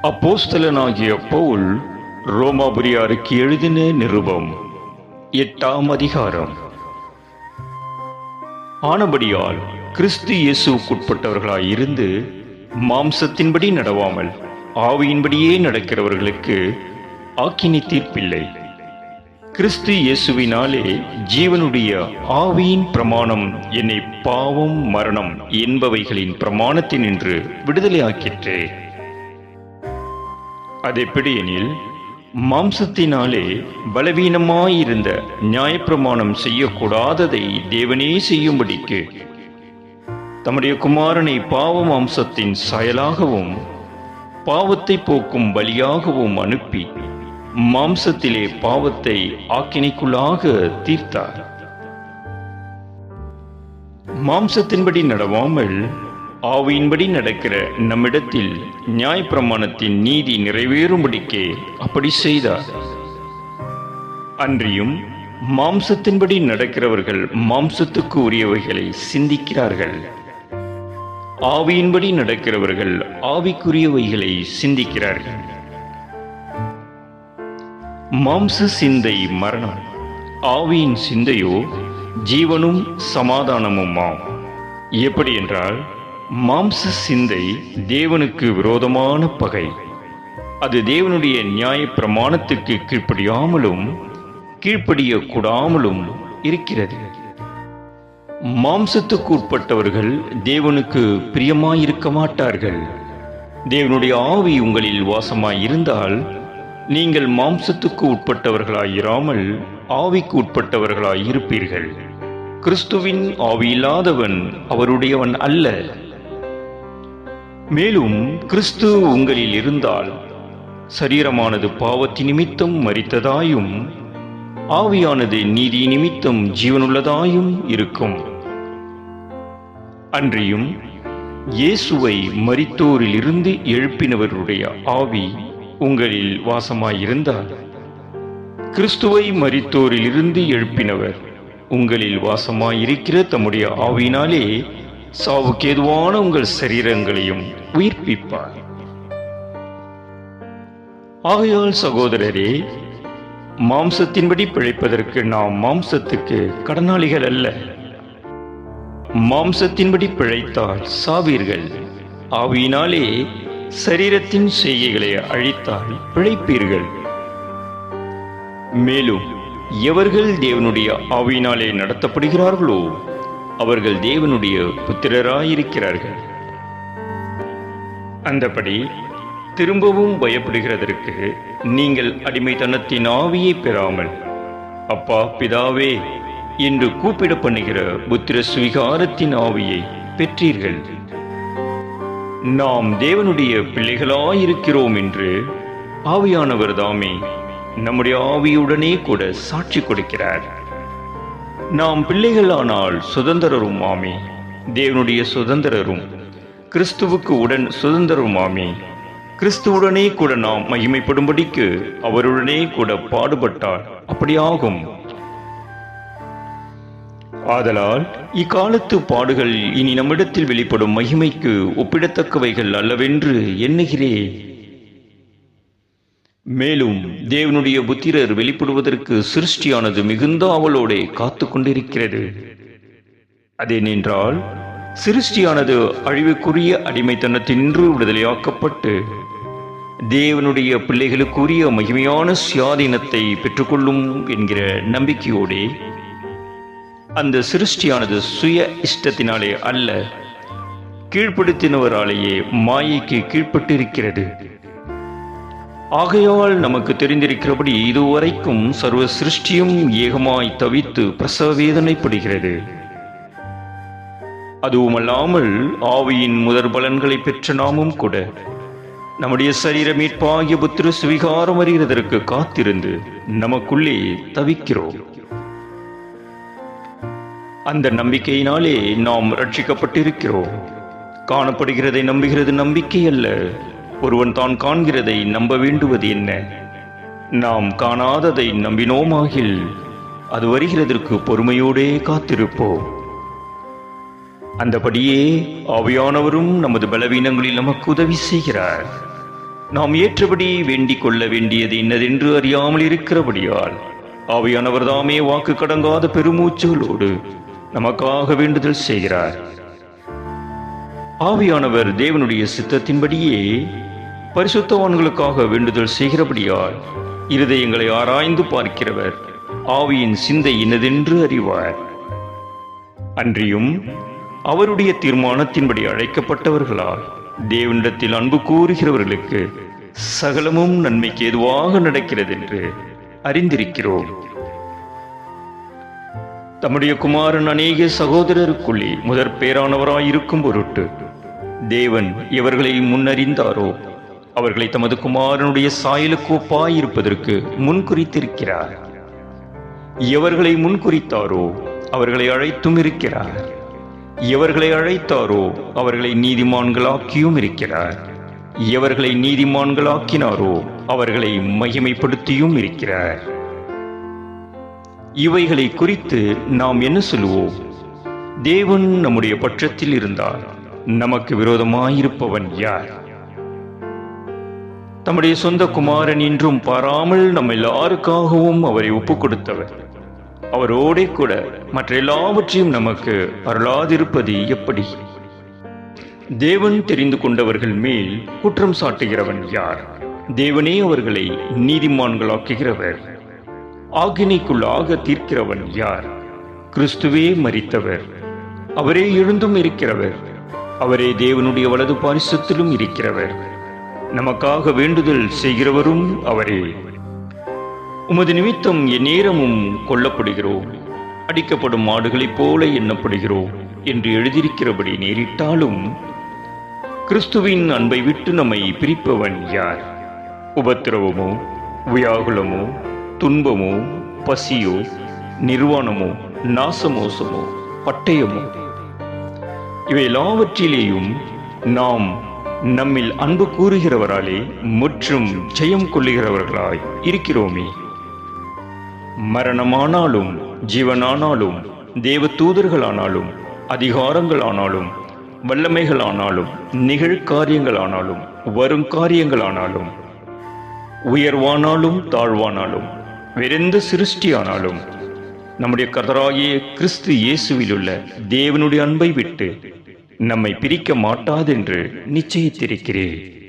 அப்போஸ்தலனாகிய பவுல் ரோமாபுரியாருக்கு எழுதின நிருபம் 8ஆம் அதிகாரம். ஆனபடியால் கிறிஸ்து இயேசுவுக்குட்பட்டவர்களாய் இருந்து மாம்சத்தின்படி நடவாமல் ஆவியின்படியே நடக்கிறவர்களுக்கு ஆக்கினை தீர்ப்பில்லை. கிறிஸ்து இயேசுவினாலே ஜீவனுடைய ஆவியின் பிரமாணம் என்னை பாவம் மரணம் என்பவைகளின் பிரமாணத்தினின்று விடுதலையாக்கிற்றே. அதெப்படியெனில், மாம்சத்தினாலே பலவீனமாயிருந்த நியாயப்பிரமாணம் செய்யக்கூடாததை தேவனே செய்யும்படிக்கு தம்முடைய குமாரனை பாவ மாம்சத்தின் சாயலாகவும் பாவத்தை போக்கும் பலியாகவும் அனுப்பி மாம்சத்திலே பாவத்தை ஆக்கினைக்குள்ளாக தீர்த்தார். மாம்சத்தின்படி நடவாமல் ஆவியின்படி நடக்கிற நம்மிடத்தில் நியாயப்பிரமாணத்தின் நீதி நிறைவேறும்படிக்கே அப்படி செய்தார். அன்றியும் மாம்சத்தின்படி நடக்கிறவர்கள் மாம்சத்துக்கு உரியவைகளை சிந்திக்கிறார்கள், ஆவியின்படி நடக்கிறவர்கள் ஆவிக்குரியவைகளை சிந்திக்கிறார்கள். மாம்ச சிந்தை மரணம், ஆவியின் சிந்தையோ ஜீவனும் சமாதானமுமாம். எப்படி என்றால், மாம்ச சிந்தை தேவனுக்கு விரோதமான பகை. அது தேவனுடைய நியாய பிரமாணத்துக்கு கீழ்ப்படியாமலும் கீழ்ப்படியக்கூடாமலும் இருக்கிறது. மாம்சத்துக்கு உட்பட்டவர்கள் தேவனுக்கு பிரியமாயிருக்க மாட்டார்கள். தேவனுடைய ஆவி உங்களில் வாசமாயிருந்தால் நீங்கள் மாம்சத்துக்கு உட்பட்டவர்களாயிராமல் ஆவிக்கு உட்பட்டவர்களாய் இருப்பீர்கள். கிறிஸ்துவின் ஆவியில்லாதவன் அவருடையவன் அல்ல. மேலும் கிறிஸ்து உங்களில் இருந்தால் சரீரமானது பாவத்தின் நிமித்தம் மரித்ததாயும் ஆவியானது நீதி நிமித்தம் ஜீவனுள்ளதாயும் இருக்கும். அன்றியும் இயேசுவை மரித்தோரில் இருந்து எழுப்பினவருடைய ஆவி உங்களில் வாசமாயிருந்தால் கிறிஸ்துவை மரித்தோரில் இருந்து எழுப்பினவர் உங்களில் வாசமாயிருக்கிற தம்முடைய ஆவியினாலே சாவுக்கேதுவான உங்கள் சரீரங்களையும் உயிர்ப்பிப்பார். ஆகையால் சகோதரரே, மாம்சத்தின்படி பிழைப்பதற்கு நாம் மாம்சத்துக்கு கடனாளிகள் அல்ல. மாம்சத்தின்படி பிழைத்தால் சாவீர்கள், ஆவியினாலே சரீரத்தின் செய்கைகளை அழித்தால் பிழைப்பீர்கள். மேலும் எவர்கள் தேவனுடைய ஆவியினாலே நடத்தப்படுகிறார்களோ அவர்கள் தேவனுடைய புத்திரராயிருக்கிறார்கள். அந்தபடி திரும்பவும் பயப்படுகிறதற்கு நீங்கள் அடிமைத்தனத்தின் ஆவியை பெறாமல் அப்பா பிதாவே என்று கூப்பிட பண்ணுகிற புத்திர சுவிகாரத்தின் ஆவியை பெற்றீர்கள். நாம் தேவனுடைய பிள்ளைகளாயிருக்கிறோம் என்று ஆவியானவர் தாமே நம்முடைய ஆவியுடனே கூட சாட்சி கொடுக்கிறார். நாம் பிள்ளைகளானால் சுதந்திரரும் ஆமே, தேவனுடைய சுதந்திரரும் கிறிஸ்துவுக்கு உடன் சுதந்திரமாமே. கிறிஸ்துவுடனே கூட நாம் மகிமைப்படும்படிக்கு அவருடனே கூட பாடுபட்டால் அப்படியாகும். ஆதலால் இக்காலத்து பாடுகள் இனி நம்மிடத்தில் வெளிப்படும் மகிமைக்கு ஒப்பிடத்தக்கவைகள் அல்லவென்று எண்ணுகிறேன். மேலும் தேவனுடைய புத்திரர் வெளிப்படுவதற்கு சிருஷ்டியானது மிகுந்த ஆவலோடு காத்து கொண்டிருக்கிறது. அதேனென்றால் சிருஷ்டியானது அழிவுக்குரிய அடிமைத்தனத்தினின்று விடுதலையாக்கப்பட்டு தேவனுடைய பிள்ளைகளுக்குரிய மகிமையான சுயாதீனத்தை பெற்றுக்கொள்ளும் என்கிற நம்பிக்கையோடே அந்த சிருஷ்டியானது சுய இஷ்டத்தினாலே அல்ல, கீழ்ப்படுத்தினவராலேயே மாயைக்கு கீழ்ப்பட்டிருக்கிறது. ஆகையால் நமக்கு தெரிந்திருக்கிறபடி இதுவரைக்கும் சர்வ சிருஷ்டியும் ஏகமாய் தவித்து பிரசவ வேதனைப்படுகிறது. அதுவுமல்லாமல் ஆவியின் முதற் பலன்களை பெற்ற நாமும் கூட நம்முடைய சரீர மீட்பாகிய புத்திர சுவிகாரம் அறிகிறதற்கு காத்திருந்து நமக்குள்ளே தவிக்கிறோம். அந்த நம்பிக்கையினாலே நாம் ரட்சிக்கப்பட்டிருக்கிறோம். காணப்படுகிறதை நம்புகிறது நம்பிக்கை அல்ல, ஒருவன் தான் காண்கிறதை நம்ப வேண்டுவது என்ன? நாம் காணாததை நம்பினோமாகில் அது வருகிறதற்கு பொறுமையோடே காத்திருப்போம். அந்தபடியே ஆவியானவரும் நமது பலவீனங்களில் நமக்கு உதவி செய்கிறார். நாம் ஏற்றபடி வேண்டிக் கொள்ள வேண்டியது இன்னதென்று அறியாமல் இருக்கிறபடியால் ஆவியானவர் தாமே வாக்கு கடங்காத பெருமூச்சலோடு நமக்காக வேண்டுதல் செய்கிறார். ஆவியானவர் தேவனுடைய சித்தத்தின்படியே பரிசுத்தவான்களுக்காக வேண்டுதல் செய்கிறபடியால் இருதயங்களை ஆராய்ந்து பார்க்கிறவர் ஆவியின் சிந்தை இன்னதென்று அறிவார். அன்றியும் அவருடைய தீர்மானத்தின்படி அழைக்கப்பட்டவர்களால் தேவனிடத்தில் அன்பு கூறுகிறவர்களுக்கு சகலமும் நன்மைக்கு ஏதுவாக நடக்கிறது என்று அறிந்திருக்கிறோம். தம்முடைய குமாரன் அநேக சகோதரருக்குள்ளே முதற் பேரானவராயிருக்கும் பொருட்டு தேவன் எவர்களை முன்னறிந்தாரோ அவர்களை தமது குமாரனுடைய சாயலுக்கு ஒப்பாயிருப்பதற்கு முன்குறித்திருக்கிறார். எவர்களை முன்குறித்தாரோ அவர்களை அழைத்தும் இருக்கிறார். எவர்களை அழைத்தாரோ அவர்களை நீதிமான்களாக்கியும் இருக்கிறார். எவர்களை நீதிமான்களாக்கினாரோ அவர்களை மகிமைப்படுத்தியும் இருக்கிறார். இவைகளை குறித்து நாம் என்ன சொல்லுவோம்? தேவன் நம்முடைய பட்சத்தில் இருந்தால் நமக்கு விரோதமாயிருப்பவன் யார்? தம்முடைய சொந்த குமாரன் என்றும் பாராமல் நம்ம எல்லாருக்காகவும் அவரை ஒப்புக் கொடுத்தவர் அவரோடே கூட மற்ற எல்லாவற்றையும் நமக்கு அருளாதிருப்பது எப்படி? தேவன் தெரிந்து கொண்டவர்கள் மேல் குற்றம் சாட்டுகிறவன் யார்? தேவனே அவர்களை நீதிமான்களாக்குகிறவர். ஆக்கினைக்குள்ளாக தீர்க்கிறவன் யார்? கிறிஸ்துவே மரித்தவர், அவரே எழுந்தும் இருக்கிறவர், அவரே தேவனுடைய வலது பாரிசத்திலும் இருக்கிறவர், நமக்காக வேண்டுதல் செய்கிறவரும் அவரே. உமது நிமித்தம் எந்நேரமும் கொல்லப்படுகிறோம், அடிக்கப்படும் மாடுகளைப் போல எண்ணப்படுகிறோம் என்று எழுதியிருக்கிறபடி நேரிட்டாலும் கிறிஸ்துவின் அன்பை விட்டு நம்மை பிரிப்பவன் யார்? உபத்திரவமோ, வியாகுலமோ, துன்பமோ, பசியோ, நிர்வாணமோ, நாசமோசமோ, பட்டயமோ, இவை எல்லாவற்றிலேயும் நாம் நம்மில் அன்பு கூறுகிறவராலே முற்றும் ஜெயம் கொள்ளுகிறவர்களாய் இருக்கிறோமே. மரணமானாலும் ஜீவனானாலும் தேவ தூதர்களானாலும் அதிகாரங்களானாலும் வல்லமைகளானாலும் நிகழ்காரியங்களானாலும் வரும் காரியங்களானாலும் உயர்வானாலும் தாழ்வானாலும் வேறெந்த சிருஷ்டியானாலும் நம்முடைய கர்த்தராகிய கிறிஸ்து இயேசுவில் உள்ள தேவனுடைய அன்பை விட்டு நம்மை பிரிக்க மாட்டாதென்று நிச்சயித்திருக்கிறேன்.